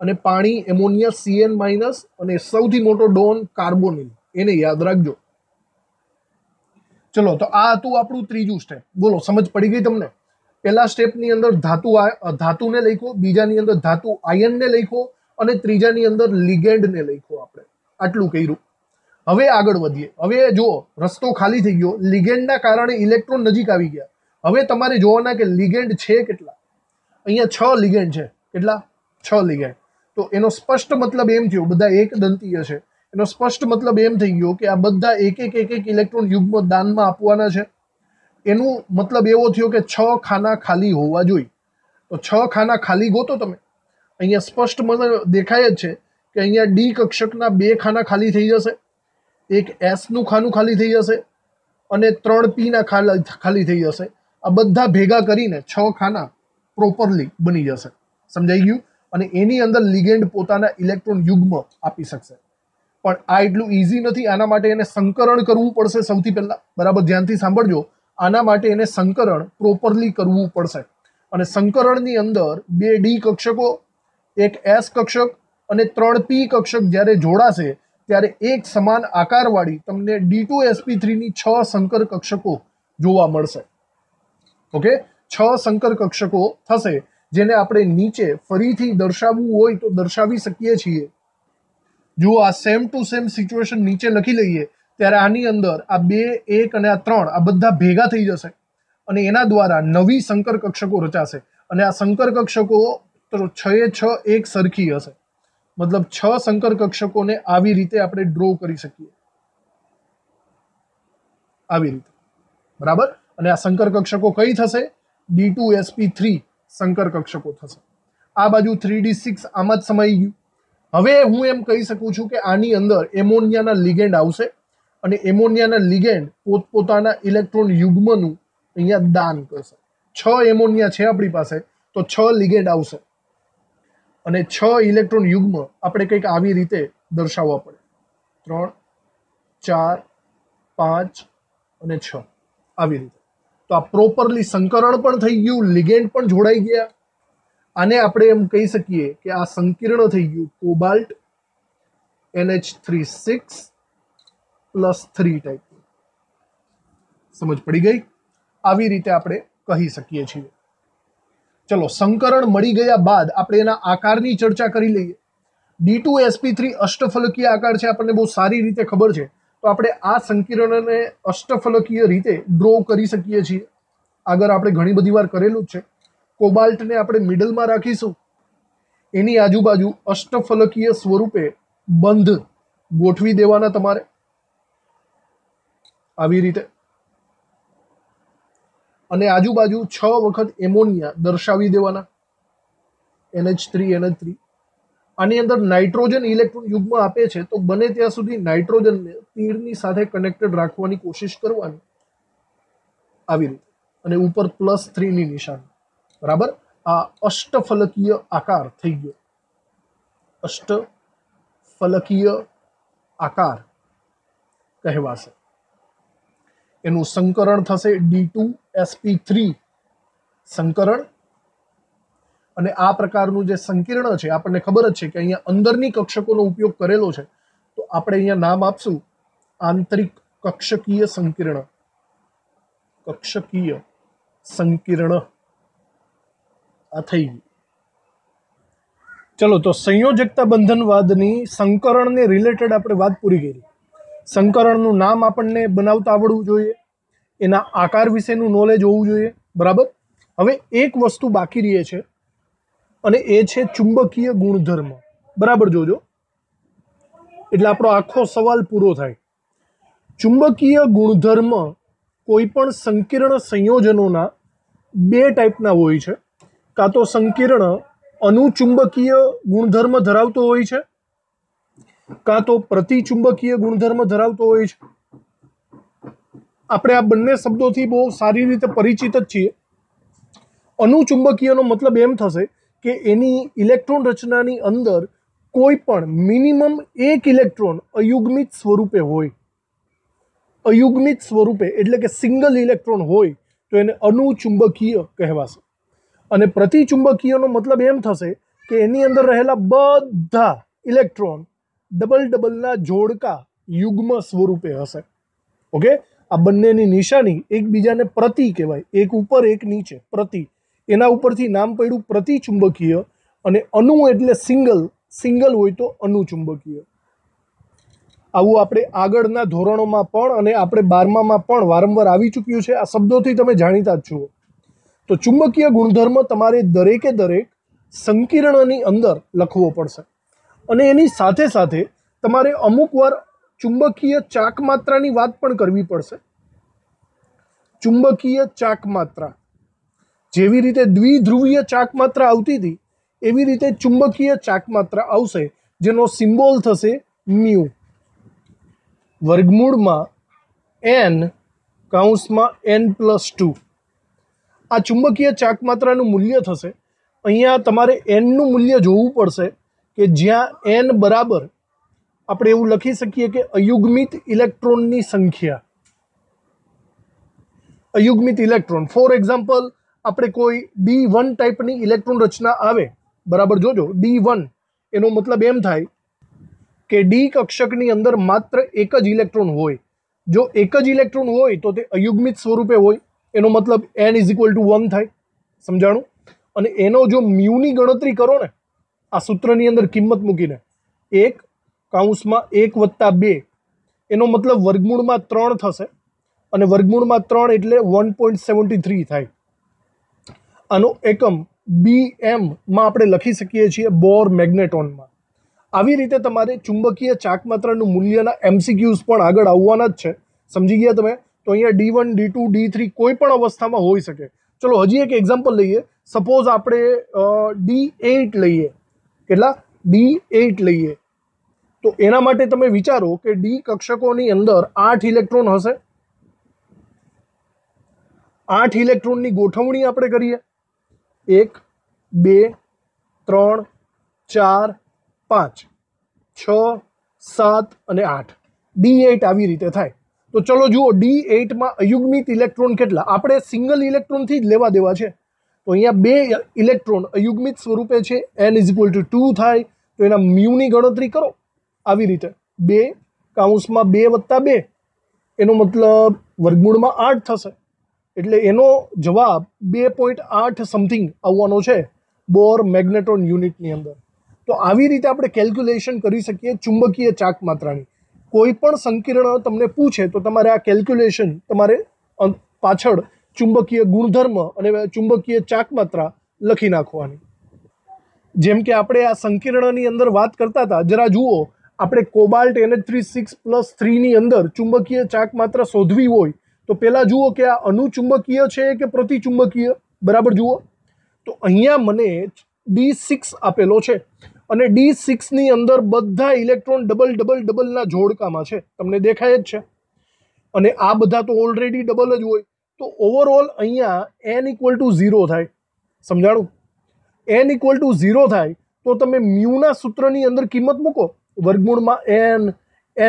S1: અને પાણી એમોનિયા CN- અને સૌથી મોટો ડોન કાર્બોનિલ, એને યાદ રાખજો. ચલો, તો આ હતું આપણું ત્રીજું સ્ટેપ. બોલો, સમજ પડી ગઈ તમને? પહેલા સ્ટેપની અંદર ધાતુને લખ્યો, બીજાની અંદર ધાતુ આયનને લખ્યો, અને ત્રીજાની અંદર લિગેન્ડને લખ્યો. આપણે આટલું કર્યું. હવે આગળ વધીએ. હવે જુઓ, રસ્તો ખાલી થઈ ગયો. લિગેન્ડના કારણે ઇલેક્ટ્રોન નજીક આવી ગયા. હવે તમારે જોવાના કે લિગેન્ડ છે કેટલા. અહીંયા 6 લિગેન્ડ છે. કેટલા? 6 લિગેન્ડ. તો એનો સ્પષ્ટ મતલબ એમ થયો, બધા એક દંતીય છે. એનો સ્પષ્ટ મતલબ એમ થઈ ગયો કે આ બધા એક એક ઇલેક્ટ્રોન યુગ્મ દાનમાં આપવાના છે. એનું મતલબ એવો થયો કે 6 ખાના ખાલી હોવા જોઈએ. તો 6 ખાના ખાલી ગોતો તમે. અહીંયા સ્પષ્ટ મને દેખાય જ છે કે અહીંયા ડી કક્ષકના 2 ખાના ખાલી થઈ જશે, એક એસનું ખાનું ખાલી થઈ જશે, અને 3 પીના ખાલી થઈ જશે. આ બધા ભેગા કરીને 6 ખાના પ્રોપરલી બની જશે. સમજાઈ ગયું? અને એની અંદર લિગેન્ડ પોતાના ઇલેક્ટ્રોન યુગ્મ આપી શકશે. પણ આ એટલું ઇઝી નથી. આના માટે એને સંકરણ કરવું પડશે સૌથી પહેલા. બરાબર ધ્યાનથી સાંભળજો. આના માટે એને સંકરણ પ્રોપરલી કરવું પડશે. અને સંકરણની અંદર 2 ડી કક્ષકો, એક એસ કક્ષક અને 3 પી કક્ષક જ્યારે જોડાશે ત્યારે એક સમાન આકારવાળી તમને D2sp3 ની 6 સંકર કક્ષકો જોવા મળશે. ઓકે, 6 સંકર કક્ષકો થશે, જેને આપણે નીચે ફરીથી દર્શાવવું હોય તો દર્શાવી શકીએ છીએ. જો આ સેમ ટુ સેમ સિચ્યુએશન નીચે લખી લઈએ ત્યારે આની અંદર આ 2, 1 અને આ 3 આ બધા ભેગા થઈ જશે, અને એના દ્વારા નવી સંકર કક્ષકો રચાશે. અને આ સંકર કક્ષકો 6 એક સરખી હશે. મતલબ 6 સંકર કક્ષકોને આવી રીતે આપણે ડ્રો કરી શકીએ. આવી રીતે. બરાબર. અને આ સંકર કક્ષકો કઈ થશે? D2sp3 સંકર કક્ષકો થશે. આ બાજુ 3D6 આમાં જ સમાઈ ગયું. હવે હું એમ કહી શકું છું કે આની અંદર એમોનિયાના લિગેન્ડ આવશે, અને એમોનિયાના લિગેન્ડ પોતપોતાના ઇલેક્ટ્રોન યુગ્મનું અહીંયા દાન કરશે. 6 એમોનિયા છે આપણી પાસે, તો 6 લિગેન્ડ આવશે, અને 6 ઇલેક્ટ્રોન યુગ્મ આપણે કંઈક આવી રીતે દર્શાવવા પડે. 3, 4, 5 અને 6 આવી રીતે. તો આ પ્રોપરલી સંકરણ પણ થઈ ગયું, લિગેન્ડ પણ જોડાઈ ગયા. આને આપણે એમ કહી શકીએ કે આ સંકીર્ણ થઈ ગયું કોબાલ્ટ NH3 6+3 ટાઈપ. સમજ પડી ગઈ? આવી રીતે આપણે કહી શકીએ છીએ. ચલો, સંકરણ મળી ગયા બાદ આપણે એના આકારની ચર્ચા કરી લઈએ. D2sp3 અષ્ટફલકીય આકાર છે, આપણને બહુ સારી રીતે ખબર છે. તો આપણે આ સંકીર્ણને અષ્ટફલકીય રીતે ડ્રો કરી શકીએ છીએ. આગળ આપણે ઘણી બધી વાર કરેલું જ છે. કોબાલ્ટને આપણે મિડલમાં રાખીશું, એની આજુબાજુ અષ્ટફલકીય સ્વરૂપે બંધ ગોઠવી દેવાના તમારે આવી રીતે, અને આજુબાજુ 6 વખત એમોનિયા દર્શાવી દેવાના NH3. આની અંદર નાઇટ્રોજન ઇલેક્ટ્રોન યુગ્મ આપે છે, તો બને ત્યાં સુધી નાઇટ્રોજનને તીરની સાથે કનેક્ટેડ રાખવાની કોશિશ કરવાની આવી રીતે, અને ઉપર +3 ની નિશાની. બરાબર. આ અષ્ટફલકીય આકાર થઈ ગયો. અષ્ટફલકીય આકાર કહેવાશે. એનું સંકરણ થશે D2sp3 સંકરણ. અને આ પ્રકારનું જે સંકીર્ણ છે, આપણને ખબર જ છે કે અહીંયા અંદરની કક્ષકોનો ઉપયોગ કરેલો છે, તો આપણે અહીંયા નામ આપશું આંતરિક કક્ષકીય સંકીર્ણ. કક્ષકીય સંકીર્ણ આ થઈ ગયું. ચલો, તો સંયોજકતા બંધનવાદની સંકરણને રિલેટેડ આપણે વાત પૂરી કરી. સંકરણનું નામ આપણને બનાવતા આવડવું જોઈએ, એના આકાર વિશેનું નોલેજ હોવું જોઈએ. બરાબર. હવે એક વસ્તુ બાકી રહે છે, અને એ છે ચુંબકીય ગુણધર્મ. બરાબર જોજો, એટલે આપણો આખો સવાલ પૂરો થાય. ચુંબકીય ગુણધર્મ કોઈ પણ સંકીર્ણ સંયોજનોના 2 ટાઈપના હોય છે. કાં તો સંકીર્ણ અનુચુંબકીય ગુણધર્મ ધરાવતો હોય છે, કાં તો પ્રતિચુંબકીય ગુણધર્મ ધરાવતો હોય છે. આપણે આ બંને શબ્દોથી બહુ સારી રીતે પરિચિત જ છીએ. અનુચુંબકીયનો મતલબ એમ થશે કે એની ઇલેક્ટ્રોન રચનાની અંદર કોઈ પણ મિનિમમ એક ઇલેક્ટ્રોન અયુગ્મિત સ્વરૂપે હોય, અયુગ્મિત સ્વરૂપે એટલે કે સિંગલ ઇલેક્ટ્રોન હોય તો એને અનુચુંબકીય કહેવાશે. અને પ્રતિચુંબકીયનો મતલબ એમ થશે કે એની અંદર રહેલા બધા ઇલેક્ટ્રોન ડબલ ડબલના જોડકા યુગ્મ સ્વરૂપે હશે. ઓકે, આ બંનેની નિશાની એકબીજાને પ્રતિ કહેવાય, એક ઉપર એક નીચે, પ્રતિ. એના ઉપરથી નામ પડ્યું પ્રતિચુંબકીય. અને અણુ એટલે સિંગલ, સિંગલ હોય તો અનુચુંબકીય. આવું આપણે આગળના ધોરણોમાં પણ અને આપણે 12માં પણ વારંવાર આવી ચૂક્યું છે. આ શબ્દોથી તમે જાણીતા જ છો. તો ચુંબકીય ગુણધર્મ તમારે દરેકે દરેક સંકીર્ણની અંદર લખવો પડશે. અને એની સાથે સાથે તમારે અમુક વાર ચુંબકીય ચાકમાત્રાની વાત પણ કરવી પડશે. ચુંબકીય ચાકમાત્રા, જેવી રીતે દ્વિધ્રુવીય ચાકમાત્રા આવતી હતી એવી રીતે ચુંબકીય ચાકમાત્રા આવશે, જેનો સિમ્બોલ થશે મ્યુ, વર્ગમૂળમાં n કૌંસમાં n+2. આ ચુંબકીય ચાકમાત્રાનું મૂલ્ય થશે. અહીંયા તમારે nનું મૂલ્ય જોવું પડશે કે જ્યાં n બરાબર આપણે એવું લખી શકીએ કે અયુગ્મિત ઇલેક્ટ્રોનની સંખ્યા. અયુગ્મિત ઇલેક્ટ્રોન, ફોર એક્ઝામ્પલ આપણે કોઈ D1 ટાઈપની ઇલેક્ટ્રોન રચના આવે, બરાબર, જોજો D1 એનો મતલબ એમ થાય કે ડી કક્ષકની અંદર માત્ર એક જ ઇલેક્ટ્રોન હોય. જો એક જ ઇલેક્ટ્રોન હોય તો તે અયુગ્મિત સ્વરૂપે હોય, એનો મતલબ n = 1 થાય. સમજાણું? અને એનો જો મ્યુની ગણતરી કરો ને આ સૂત્રની અંદર કિંમત મૂકીને, 1 કૌંસમાં 1 + 2, એનો મતલબ વર્ગમૂળમાં 3 થશે. અને વર્ગમૂળમાં 3 એટલે 1.73 થાય. આનો એકમ BM માં આપણે લખી શકીએ છીએ બોર મેગ્નેટોનમાં. આવી રીતે તમારે ચુંબકીય ચાકમાત્રાનું મૂલ્યના MCQs પણ આગળ આવવાના જ છે. સમજી ગયા તમે? તો અહીંયા D1, D2, D3 કોઈ પણ અવસ્થામાં હોઈ શકે. ચલો હજી એક એક્ઝામ્પલ લઈએ. સપોઝ આપણે D8 લઈએ. કેટલા? D8 લઈએ. તો એના માટે તમે વિચારો કે ડી કક્ષકોની અંદર 8 ઇલેક્ટ્રોન હશે. 8 ઇલેક્ટ્રોનની ગોઠવણી આપણે કરીએ. 1, 2, 3, 4, 5, 6, 7 અને 8. D8 આવી રીતે થાય. તો ચલો જુઓ, D8માં અયુગ્મિત ઇલેક્ટ્રોન કેટલા? આપણે સિંગલ ઇલેક્ટ્રોનથી જ લેવા દેવા છે. તો અહીંયા 2 ઇલેક્ટ્રોન અયુગ્મિત સ્વરૂપે છે, n = 2 થાય. તો એના મ્યુની ગણતરી કરો આવી રીતે, 2 કૌંસમાં 2 + 2, એનો મતલબ વર્ગમૂળમાં 8 થશે. એટલે એનો જવાબ 2.8 સમથિંગ આવવાનો છે બોર મેગ્નેટોન યુનિટની અંદર. તો આવી રીતે આપણે કેલ્ક્યુલેશન કરી શકીએ ચુંબકીય ચાકમાત્રાની. કોઈ પણ સંકીર્ણ તમને પૂછે તો તમારે આ કેલ્ક્યુલેશન તમારે પાછળ ચુંબકીય ગુણધર્મ અને ચુંબકીય ચાકમાત્રા લખી નાખવાની. જેમ કે આપણે આ સંકીર્ણની અંદર વાત કરતા હતા, જરા જુઓ, આપણે કોબાલ્ટ NH3 ની અંદર ચુંબકીય ચાકમાત્રા શોધવી હોય તો પહેલાં જુઓ કે આ અનુચુંબકીય છે કે પ્રતિચુંબકીય. બરાબર જુઓ, તો અહીંયા મને D6 આપેલો છે અને D6ની અંદર બધા ઇલેક્ટ્રોન ડબલના જોડકામાં છે, તમને દેખાય જ છે. અને આ બધા તો ઓલરેડી ડબલ જ હોય. તો ઓવરઓલ અહીંયા n = 0 થાય. સમજાણું? n = 0 થાય તો તમે મ્યુના સૂત્રની અંદર કિંમત મૂકો, વર્ગમૂળમાં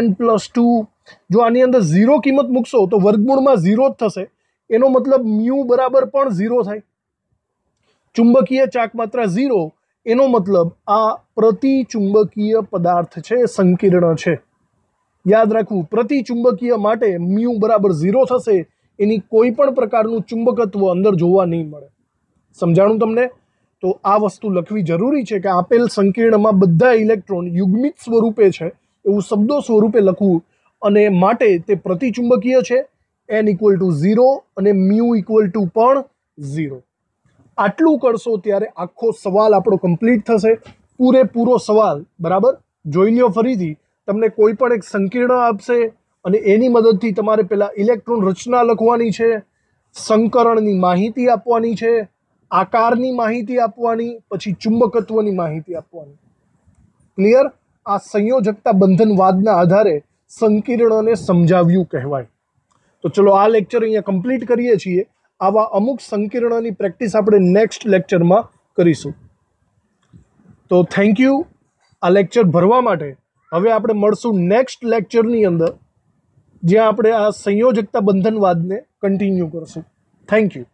S1: n+2. જો આની અંદર 0 કિંમત મૂકશો તો વર્ગમૂળમાં 0 જ થશે. એનો મતલબ મ્યુ બરાબર પણ 0 થાય. ચુંબકીય ચાકમાત્રા 0, એનો મતલબ આ પ્રતિચુંબકીય પદાર્થ છે, સંકીર્ણ છે. યાદ રાખવું, પ્રતિચુંબકીય માટે મ્યુ બરાબર 0 થશે. એની કોઈ પણ પ્રકારનું ચુંબકત્વ અંદર જોવા નહીં મળે. સમજાણું તમને? તો આ વસ્તુ લખવી જરૂરી છે કે આપેલ સંકીર્ણમાં બધા ઇલેક્ટ્રોન યુગ્મિત સ્વરૂપે છે એવું શબ્દો સ્વરૂપે લખવું. અને માટે તે પ્રતિચુંબકીય છે, n = 0 અને મ્યુ = પણ 0. આટલું કરશો ત્યારે આખો સવાલ આપણો કમ્પ્લીટ થશે. પૂરેપૂરો સવાલ બરાબર જોઈ લ્યો ફરીથી. તમને કોઈ પણ એક સંકીર્ણ આપશે અને એની મદદથી તમારે પહેલાં ઇલેક્ટ્રોન રચના લખવાની છે, સંકરણની માહિતી આપવાની છે, આકારની માહિતી આપવાની, પછી ચુંબકત્વની માહિતી આપવાની. ક્લિયર? આ સંયોજકતા બંધનવાદના આધારે સંકીર્ણને સમજાવ્યું કહેવાય. તો ચલો આ લેક્ચર અહીંયા કમ્પ્લીટ કરીએ છીએ. આવા અમુક સંકીર્ણની પ્રેક્ટિસ આપણે નેક્સ્ટ લેક્ચરમાં કરીશું. તો થેન્ક યુ આ લેક્ચર ભરવા માટે. હવે આપણે મળશું નેક્સ્ટ લેક્ચરની અંદર, જ્યાં આપણે આ સંયોજકતા બંધનવાદને કન્ટિન્યુ કરશું. Thank you.